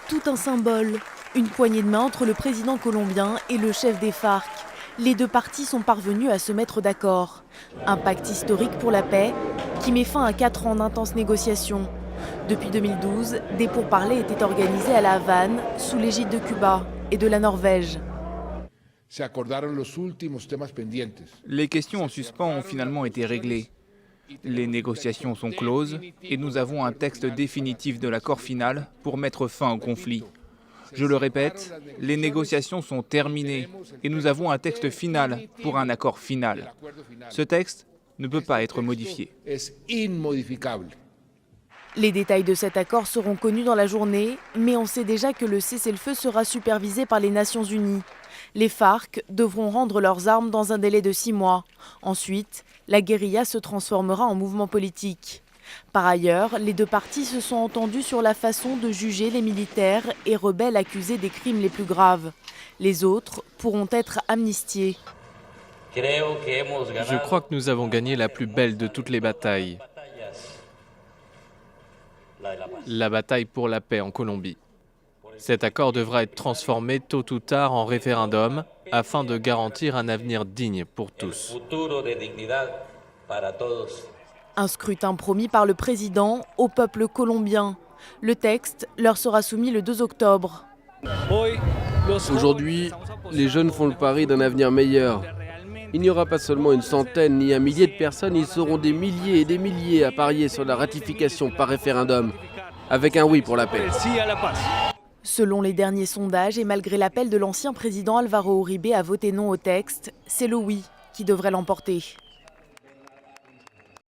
Tout un symbole, une poignée de main entre le président colombien et le chef des FARC. Les deux parties sont parvenues à se mettre d'accord. Un pacte historique pour la paix qui met fin à 4 ans d'intenses négociations. Depuis 2012, des pourparlers étaient organisés à La Havane, sous l'égide de Cuba et de la Norvège. Les questions en suspens ont finalement été réglées. Les négociations sont closes et nous avons un texte définitif de l'accord final pour mettre fin au conflit. Je le répète, les négociations sont terminées et nous avons un texte final pour un accord final. Ce texte ne peut pas être modifié. Les détails de cet accord seront connus dans la journée, mais on sait déjà que le cessez-le-feu sera supervisé par les Nations Unies. Les FARC devront rendre leurs armes dans un délai de 6 mois. Ensuite, la guérilla se transformera en mouvement politique. Par ailleurs, les deux parties se sont entendues sur la façon de juger les militaires et rebelles accusés des crimes les plus graves. Les autres pourront être amnistiés. Je crois que nous avons gagné la plus belle de toutes les batailles. La bataille pour la paix en Colombie. Cet accord devra être transformé tôt ou tard en référendum afin de garantir un avenir digne pour tous. Un scrutin promis par le président au peuple colombien. Le texte leur sera soumis le 2 octobre. Aujourd'hui, les jeunes font le pari d'un avenir meilleur. Il n'y aura pas seulement une centaine ni un millier de personnes, ils seront des milliers et des milliers à parier sur la ratification par référendum, avec un oui pour la paix. Selon les derniers sondages et malgré l'appel de l'ancien président Álvaro Uribe à voter non au texte, c'est le oui qui devrait l'emporter.